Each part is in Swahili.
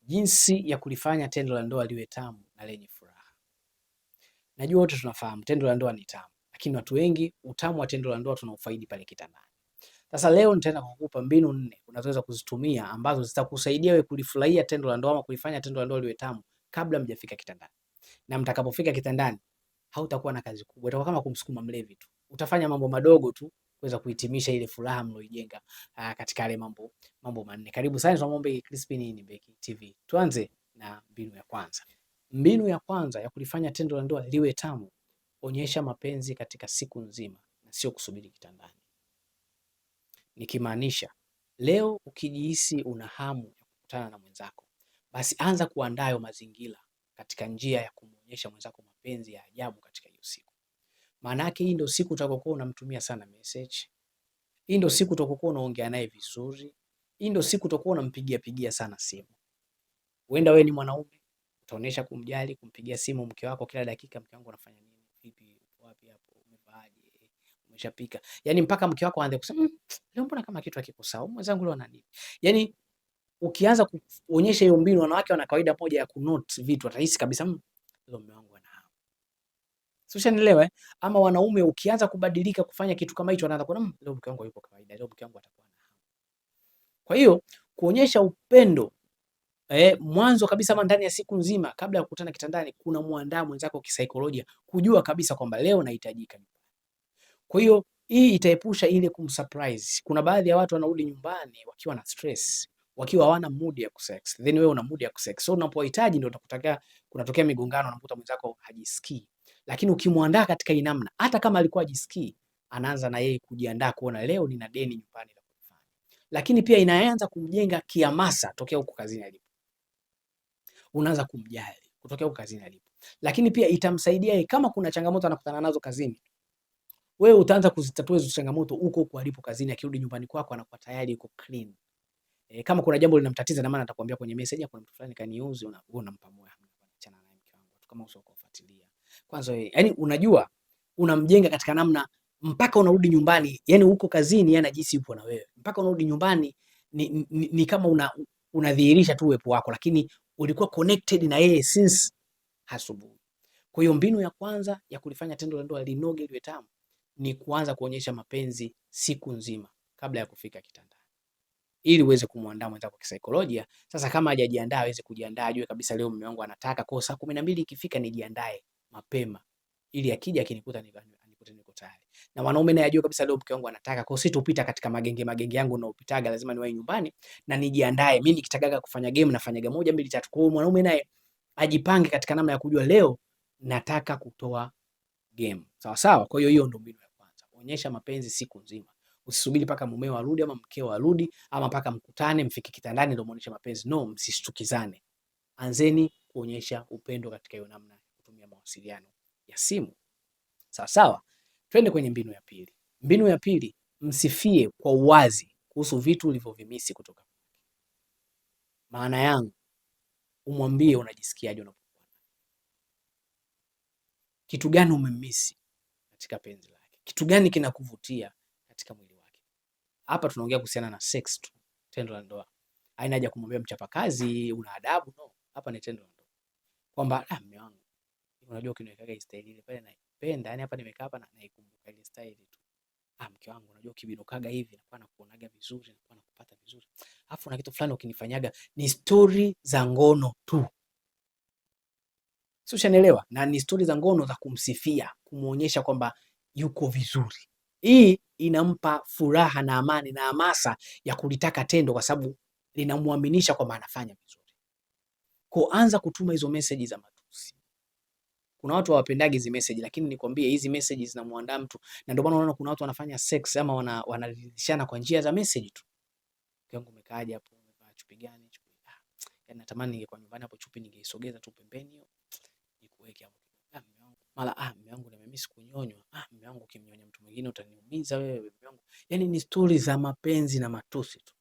Jinsi ya kulifanya tendo la ndoa liwe tamu na lenye furaha. Najua wote tunafahamu tendo la ndoa ni tamu, lakini watu wengi utamu wa tendo la ndoa tunaufaidi pale kitandani. Sasa leo nitaenda kukupa mbinu 4 unazoweza kuzitumia ambazo zitakusaidia wewe kulifurahia tendo la ndoa ama kulifanya tendo la ndoa liwe tamu kabla mjafika kitandani. Na mtakapofika kitandani hautakuwa na kazi kubwa, itakuwa kama kumsukuma mlevi tu. Utafanya mambo madogo tu kuweza kuhitimisha ile furaha mlioijenga katika yale mambo 4. Karibu sana tunamwombe Crispin Beki TV. Tuanze na mbinu ya kwanza. Mbinu ya kwanza ya kulifanya tendo la ndoa liwe tamu, onyesha mapenzi katika siku nzima na sio kusubiri kitandani. Nikimaanisha, leo ukijihisi una hamu ya kukutana na mwenzako, basi anza kuandaa mazingira katika njia ya kumuonyesha mwenzako mapenzi ya ajabu katika hiyo siku. Maana yake hii ndio siku utakokuwa unamtumia sana message. Hii ndio siku utakokuwa unaongea naye vizuri. Hii ndio siku utakokuwa unampigia sana simu. Huenda wewe ni mwanaume, utaonesha kumjali, kumpigia simu mke wako kila dakika, mke wangu unafanya nini? Vipi? Uko wapi hapo? Umevaaje? Umeshapika? Yaani mpaka mke wako aanze kusema, leo mbona kama kitu hakiko sawa? Mwenzangu leo ana nini? Yaani ukianza kuonyesha hiyo mbinu, wanawake wana kawaida moja ya kunote vitu, atahisi kabisa leo mume wangu ana hamu. Sio, ushanielewa? Ama wanaume ukianza kubadilika kufanya kitu kama hicho, anaanza kuona leo mke wangu yupo kawaida, leo mke wangu atakuwa na hamu. Kwa hiyo kuonyesha upendo mwanzo kabisa ama ndani ya siku nzima kabla ya kukutana kitandani, kuna muandaa mwenzako kisaikolojia kujua kabisa kwamba leo nahitajika. Kwa hiyo hii itaepusha ile kumsurprise. Kuna baadhi ya watu wanarudi nyumbani wakiwa na stress, wakiwa hawana mood ya kusex. Then wewe una mood ya kusex. So unapohitaji ndio utakutaka kunatokea migongano, unakuta mwenzako hajisikii. Lakini ukimwandaa katika hii namna, hata kama alikuwa hajisikii, anaanza na yeye kujiandaa kuona leo nina deni nyumbani la kufanya. Lakini pia inaanza kumjenga kihamasa tokea huko kazini alipo. Unaanza kumjali kutokea huko kazini alipo. Lakini pia itamsaidia yeye kama kuna changamoto anakutana nazo kazini, wewe utaanza kuzitatua hizo changamoto huko alipo kazini. Akirudi nyumbani kwako anakuwa tayari yuko clean. Kama kuna jambo linamtatiza, na maana atakwambia kwenye message, kuna mtu fulani kaniuzi, unampa moyo, achana naye mke wangu, kama usipofuatilia kwanza wewe, yani unajua unamjenga katika namna mpaka unarudi nyumbani, yani huko kazini yeye anajisi yupo na wewe, mpaka unarudi nyumbani ni kama unadhihirisha tu uwepo wako, lakini ulikuwa connected na yeye since asubuhi. Kwa hiyo mbinu ya kwanza ya kulifanya tendo la ndoa linoge liwe tamu ni kuanza kuonyesha mapenzi siku nzima kabla ya kufika kitandani, ili uweze kumwandaa mwenzako kisaikolojia. Sasa kama hajajiandaa aweze kujiandaa, ajue kabisa leo mume wangu anataka, kwa saa 12 ikifika nijiandae mapema, ili akija akinikuta niko tayari. Na wanaume naye ajue kabisa leo mke wangu anataka, kwa sitopita katika magenge yangu na upitaga, lazima niwahi nyumbani na nijiandae. Mimi nikitakaga kufanya game nafanyaga 1 2 3. Kwa hiyo mwanaume naye ajipange katika namna ya kujua leo nataka kutoa game. Sawa sawa. Kwa hiyo ndio mbinu ya kwanza. Onyesha mapenzi siku nzima. Usisubiri paka mumeo arudi ama mkeo arudi ama paka mkutane mfike kitandani ndio muonyeshe mapenzi. No, msishtukizane. Anzeni kuonyesha upendo katika hiyo namna ya kutumia mawasiliano ya simu. Sawa sawa. Twende kwenye mbinu ya pili. Mbinu ya pili, msifie kwa uwazi kuhusu vitu ulivyovimisi kutoka. Maana yangu, umwambie unajisikiaje unapokuwa. Kitu gani umemisi katika penzi lake? Kitu gani kinakuvutia katika mwili wake? Hapa tunaongea kuhusiana na sex tu, tendo la ndoa. Haina haja kumwambia mchapakazi, una adabu, no. Hapa ni tendo la ndoa. Kwamba mume wangu, unajua ukiniwekaga hii style ile pale naipenda, yani hapa nimekaa hapa na naikumbuka ile style tu. Mke wangu, unajua ukibinukaga hivi nakuwa nakuonaga vizuri, nakuwa nakupata vizuri. Alafu na kitu fulani ukinifanyaga, ni story za ngono tu. Sio, ushanielewa? Na ni story za ngono za kumsifia, kumuonyesha kwamba yuko vizuri. Hii inampa furaha na amani na hamasa ya kulitaka tendo, kwa sababu linamuaminisha kwamba anafanya vizuri. Kwa anza kutuma hizo message za matusi. Kuna watu hawapendagi hizi message, lakini nikwambie hizi message zinamuandaa mtu, na ndio maana unaona kuna watu wanafanya sex ama wanaridhishana kwa njia za message tu. Yangu umekaaje hapo, umevaa chupi gani? Chupi. Yaani natamani ningekuwa nyumbani hapo chupi ningeisogeza tu pembeni hiyo. Nikuweke hapo. Mara mume wangu nimemiss kunyonywa. Mume wangu ukimnyonya mtu mwingine utaniumiza wewe mume wangu. Yaani ni story za mapenzi na matusi tu.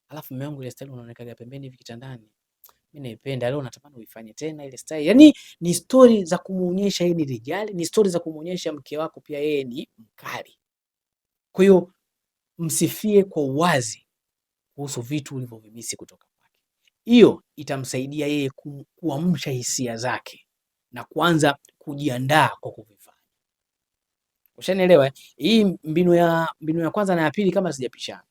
Alafu mume wangu ile style unaonekaga pembeni hivi kitandani, mimi naipenda, leo natamani uifanye tena ile style. Yaani ni story za kumuonyesha yeye ni rijali, ni story za kumuonyesha mke wako pia yeye ni mkali. Kwa hiyo msifie kwa uwazi kuhusu vitu ulivyovimisi kutoka kwake. hiyo itamsaidia yeye kuamsha hisia zake na kuanza kujiandaa kwa kuvifanya. Ushanielewa? Hii mbinu ya kwanza na ya pili kama sijapishana,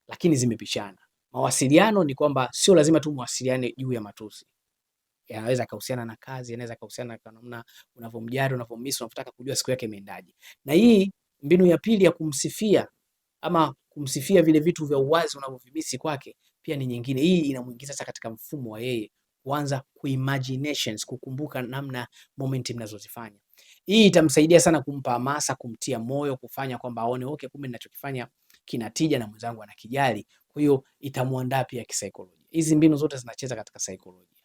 lakini zimepishana. Mawasiliano ni kwamba sio lazima tu mwasiliane juu ya matusi. Yanaweza kuhusiana na kazi, yanaweza kuhusiana na namna unavyomjali, unavyomisi, unataka kujua siku yake imeendaje. Na hii mbinu ya pili ya kumsifia ama kumsifia vile vitu vya uwazi unavyovimisi kwake pia ni nyingine. Hii inamuingiza sasa katika mfumo wa yeye kuanza kuimaginations, kukumbuka namna moment mnazozifanya. Hii itamsaidia sana kumpa hamasa, kumtia moyo, kufanya kwamba aone okay, kumbe ninachokifanya kinatija na mwenzangu anakijali. Kwa hiyo itamuandaa pia kisaikolojia. Hizi mbinu zote zinacheza katika saikolojia.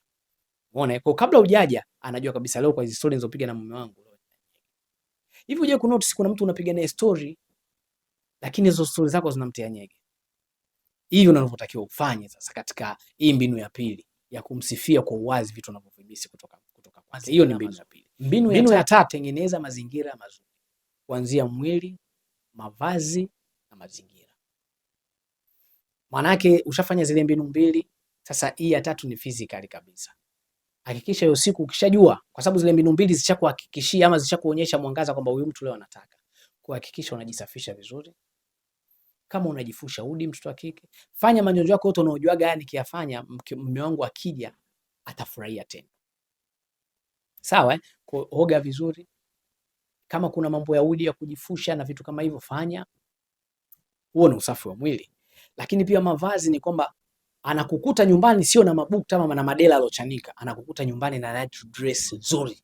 Umeona? Kwa kabla hujaja anajua kabisa leo kwa hizo stories nilizopiga na mume wangu. Hivi unajua kuna notice kuna mtu unapiga naye story lakini hizo stories zako zinamtia nyege. Hiyo ndio unavyotakiwa ufanye sasa katika hii mbinu ya pili ya kumsifia kwa uwazi vitu unavyovibisi kutoka kwake. Hiyo ni mbinu ya pili. Mbinu ya tatu, tengeneza mazingira mazuri. Kuanzia mwili, mavazi na mazingira. Maana yake ushafanya zile mbinu mbili, sasa hii ya tatu ni physical kabisa. Hakikisha hiyo siku ukishajua, kwa sababu zile mbinu mbili zishakuhakikishia ama zishakuonyesha mwangaza kwamba huyu mtu leo anataka. Kuhakikisha unajisafisha vizuri. Kama unajifusha udi mtoto wa kike, fanya manjonjo yako yote unaojuaga, yani kiyafanya mume wangu akija atafurahia tena. Sawa eh? Kuoga vizuri. Kama kuna mambo ya udi ya kujifusha na vitu kama hivyo fanya. Huo ni usafi wa mwili. Lakini pia mavazi ni kwamba anakukuta nyumbani sio na mabukta ama na madela alochanika, anakukuta nyumbani na night dress nzuri.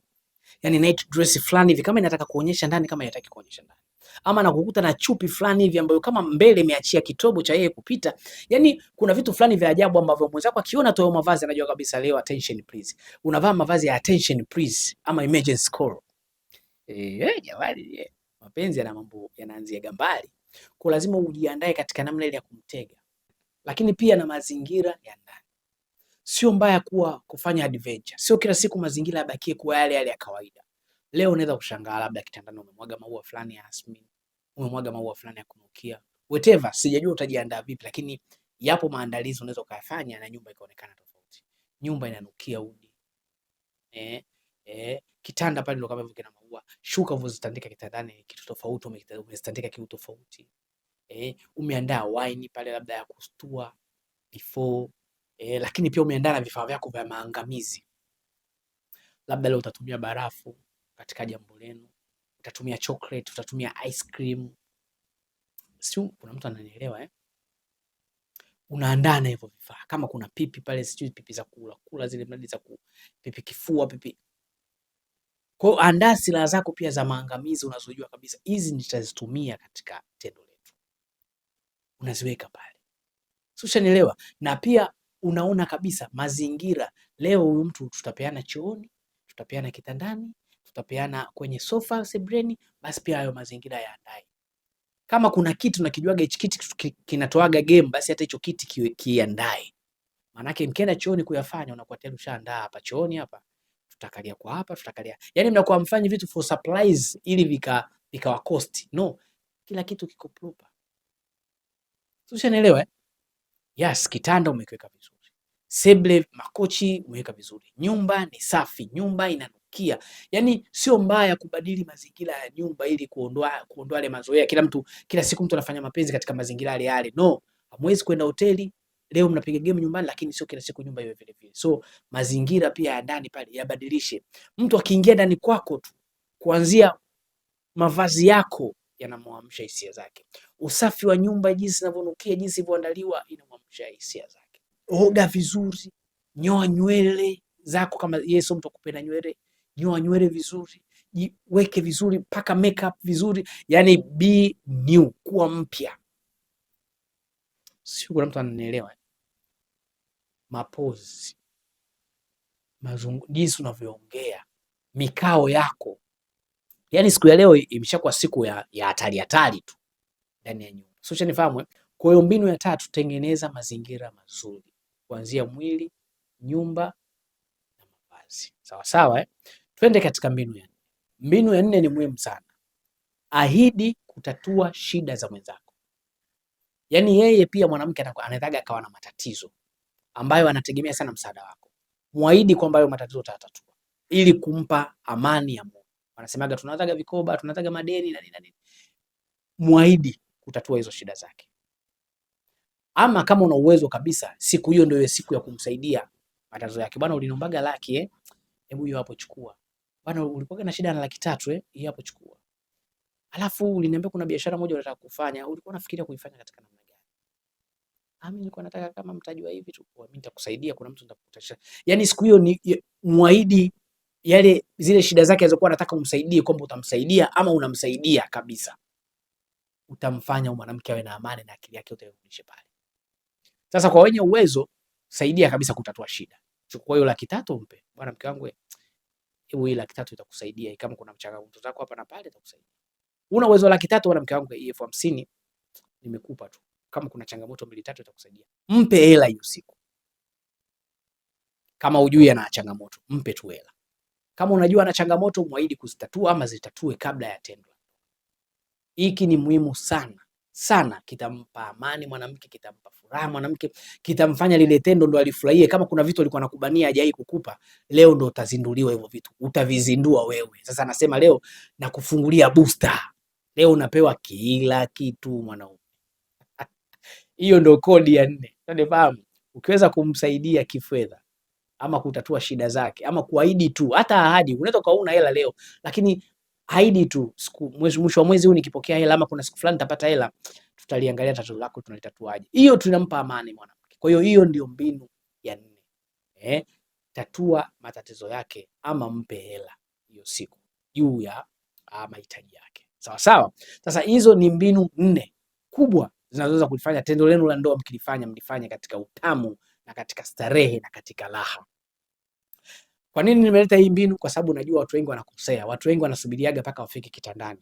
Yani night dress fulani hivi kama inataka kuonyesha ndani kama inataka kuonyesha ndani. Ama anakukuta na chupi fulani hivi ambayo kama mbele imeachia kitobo cha yeye kupita. Yani kuna vitu fulani vya ajabu ambavyo mwenzako akiona tu mavazi anajua kabisa leo attention please. Unavaa mavazi ya attention please ama emergency call. Jamani, mapenzi yana mambo yanaanzia gambali. Kwa lazima ujiandae katika namna ile ya kumtega. Lakini pia na mazingira ya ndani. Sio mbaya kufanya adventure. Sio kila siku mazingira yabakie kuwa yale yale ya kawaida. Leo unaweza kushangaa labda kitandani umemwaga maua fulani ya asmini, umemwaga maua fulani ya kunukia. Whatever, sijajua utajiandaa vipi, lakini yapo maandalizi unaweza kuyafanya na nyumba ikaonekana tofauti. Nyumba inanukia udi. Kitanda pale ndio kama hivyo kina maua. Shuka unazotandika kitandani kitu tofauti, umezitandika kitu tofauti. Umeandaa wine pale labda ya kustua before, lakini pia umeandaa na vifaa vyako vya maangamizi. Labda leo utatumia barafu katika jambo lenu, utatumia chocolate, utatumia ice cream. Sio, kuna mtu ananielewa eh? Unaandaa na hivyo vifaa. Kama kuna pipi pale, sijui pipi za kula zile mradi za pipi kifua, pipi. Kwa hiyo andaa silaha zako pia za maangamizi unazojua kabisa hizi nitazitumia katika tendo letu. Unaziweka pale. Sio, ushanielewa? Na pia unaona kabisa mazingira. Leo huyu mtu tutapeana chooni, tutapeana kitandani, tutapeana kwenye sofa sebreni, basi pia hayo mazingira yaandae. Kama kuna kitu nakijuaga hichi kiti kinatoaga game, basi hata hicho kiti kiandae. Maana yake mkienda chooni kuyafanya unakuwa tayari ushaandaa hapa chooni hapa. Tutakalia kwa hapa, tutakalia. Yaani mnakuwa mfanye vitu for surprise ili vikawa cost. No, kila kitu kiko proper. Ushanielewa eh? Yes, kitanda umekiweka vizuri. Seble, makochi umeweka vizuri. Nyumba ni safi, nyumba inanukia. Yaani sio mbaya kubadili mazingira ya nyumba ili kuondoa ile mazoea. Kila siku mtu anafanya mapenzi katika mazingira yale yale. No, hamwezi kwenda hoteli, leo mnapiga game nyumbani, lakini sio kila siku nyumba iwe vile vile. So mazingira pia ya ndani pale yabadilishe. Mtu akiingia ndani kwako tu, kuanzia mavazi yako yanamwamsha hisia zake. Usafi wa nyumba, jinsi inavyonukia, jinsi ilivyoandaliwa inamwamsha hisia zake. Oga vizuri, nyoa nywele zako kama Yesu mtu akupenda nywele, nyoa nywele vizuri, jiweke vizuri, paka makeup vizuri, yani be new, kuwa mpya. Sio kuna mtu ananielewa. Mapozi, jinsi unavyoongea, mikao yako. Yani siku ya leo imeshakuwa siku ya hatari tu ndani ya nyumba. Sio chanifahamu. Kwa hiyo mbinu ya tatu, tengeneza mazingira mazuri. Kuanzia mwili, nyumba na mavazi. Sawa sawa eh? Twende katika mbinu ya nne. Mbinu ya nne ni muhimu sana. Ahidi kutatua shida za mwenzako. Yaani yeye pia mwanamke anataka akawa na matatizo. ambayo anategemea sana msaada wako. Muahidi kwamba hayo matatizo utatatua ili kumpa amani ya moyo. Wanasemaga tunataka vikoba, tunataka madeni na nini. Muahidi kutatua hizo shida zake. Ama kama una uwezo kabisa, siku hiyo ndio siku ya kumsaidia matatizo yake. Bwana, uliniombaga laki hebu hiyo hapo chukua. Bwana, ulikuwa na shida na 300 hiyo hapo chukua. Alafu uliniambia kuna biashara moja unataka kufanya, ulikuwa unafikiria kuifanya katika namna gani? Mimi nilikuwa nataka kama mtajua hivi tu, mimi nitakusaidia, kuna mtu nitakukutasha. Yaani siku hiyo ni muahidi yale zile shida zake alizokuwa anataka umsaidie, kwamba utamsaidia ama unamsaidia kabisa. Utamfanya mwanamke awe na amani na akili yake utarudishe pale. Sasa kwa wenye uwezo, saidia kabisa kutatua shida. Chukua hiyo 300 mpe. Bwana, mke wangu hebu hii 300 itakusaidia, kama kuna changamoto zako hapa na pale itakusaidia. Una uwezo 300, bwana mke wangu, hii 50,000 nimekupa tu, kama kuna changamoto 2-3 itakusaidia. Mpe hela hiyo siku. Kama hujui ana changamoto, mpe tu hela. Kama unajua ana changamoto, muahidi kuzitatua ama zitatue kabla ya tendo. Hiki ni muhimu sana sana, kitampa amani mwanamke, kitampa furaha mwanamke, kitamfanya lile tendo ndo alifurahie. Kama kuna vitu alikuwa anakubania hajai kukupa, leo ndo utazinduliwa hivyo vitu, utavizindua wewe. Sasa anasema leo nakufungulia booster, leo unapewa kila kitu mwanaume. Hiyo ndo kodi ya 4. Unafahamu? Ukiweza kumsaidia kifedha ama kutatua shida zake ama kuahidi tu, hata ahadi, unaweza kauna hela leo lakini ahidi tu, mwisho wa mwezi huu nikipokea hela ama kuna siku fulani nitapata hela, tutaliangalia tatizo lako tunalitatuaje. Hiyo tunampa amani mwanamke. Kwa hiyo hiyo ndio mbinu ya 4. Tatua matatizo yake ama mpe hela hiyo siku juu ya mahitaji yake. Sawa sawa. Sasa hizo ni mbinu 4 kubwa zinazoweza kulifanya tendo lenu la ndoa mlifanye katika utamu na katika starehe na katika raha. Kwa nini nimeleta hii mbinu? Kwa sababu najua watu wengi wanakosea. Watu wengi wanasubiriaga mpaka wafike kitandani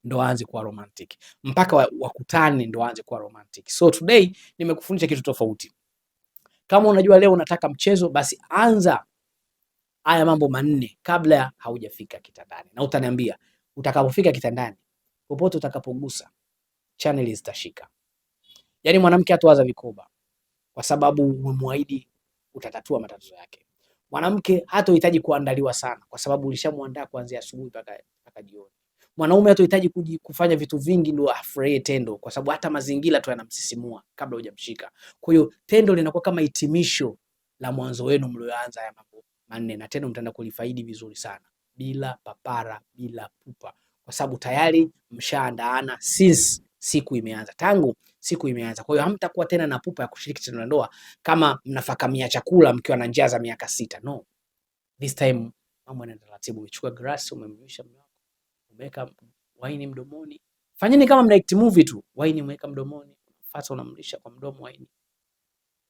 ndo waanze kuwa romantic, mpaka wakutane ndo waanze kuwa romantic. So today nimekufundisha kitu tofauti. Kama unajua leo unataka mchezo, basi anza haya mambo 4 kabla haujafika kitandani, na utaniambia utakapofika kitandani, popote utakapogusa channel zitashika. Yaani mwanamke hatawaza vikoba kwa sababu umemwahidi utatatua matatizo yake. Mwanamke hatohitaji kuandaliwa sana kwa sababu ulishamuandaa kuanzia asubuhi mpaka jioni. Mwanaume hatohitaji kufanya vitu vingi ndio afurahie tendo kwa sababu hata mazingira tu yanamsisimua kabla hujamshika. Kwa hiyo tendo linakuwa kama hitimisho la mwanzo wenu mlioanza haya mambo 4, na tendo mtaenda kulifaidi vizuri sana bila papara, bila pupa, kwa sababu tayari mshaandaana since siku imeanza, tangu siku imeanza. Kwa hiyo hamtakuwa tena na pupa ya kushiriki tendo la ndoa kama mnafakamia chakula mkiwa na njaa za miaka 6. No, this time mambo yanaenda taratibu. Umechukua glass, umemnywisha mume wako, umeweka waini mdomoni. Fanyeni kama mna act movie tu. Waini umeweka mdomoni, fasa unamlisha kwa mdomo waini.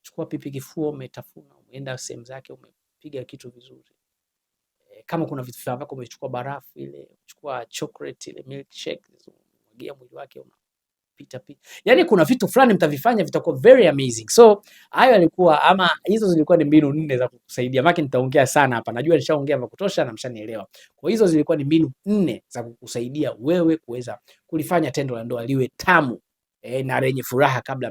Chukua pipi kifua, umetafuna, umeenda sehemu zake, umepiga kitu vizuri. Kama kuna vitu vyako umechukua barafu ile, chukua chocolate ile, milkshake, mwagia mwili wake pita. Yaani kuna vitu fulani mtavifanya vitakuwa very amazing. So hayo yalikuwa ama hizo zilikuwa ni mbinu 4 za kukusaidia. Maki nitaongea sana hapa. Najua nishaongea vya kutosha na mshanielewa. Kwa hizo zilikuwa ni mbinu 4 za kukusaidia wewe kuweza kulifanya tendo la ndoa liwe tamu na lenye furaha kabla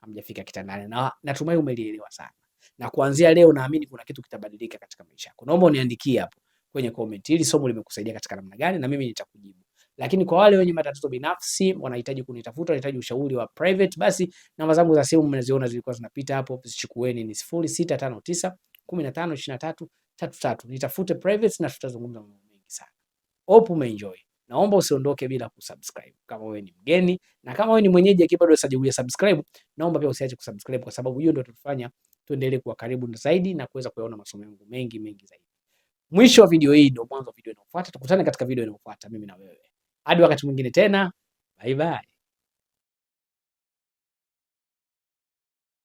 hamjafika kitandani. Na natumai umelielewa sana. Na kuanzia leo naamini kuna kitu kitabadilika katika maisha yako. Naomba uniandikie hapo kwenye comment hili somo limekusaidia katika namna gani na mimi nitakujibu. Lakini kwa wale wenye matatizo binafsi wanahitaji kunitafuta, wanahitaji ushauri wa private, basi namba zangu za simu mnaziona zilikuwa zinapita hapo, zichukueni, ni 0659 15 23 33. Nitafute private na tutazungumza mambo mengi sana. Hope umeenjoy. Naomba usiondoke bila kusubscribe kama wewe ni mgeni, na kama wewe ni mwenyeji akiwa bado hujasubscribe, naomba pia usiache kusubscribe kwa sababu hiyo ndio tutafanya tuendelee kuwa karibu zaidi na kuweza kuyaona masomo yangu mengi zaidi. Mwisho wa video hii ndio mwanzo wa video inayofuata. Tukutane katika video inayofuata mimi na wewe. Hadi wakati mwingine tena. Bye bye.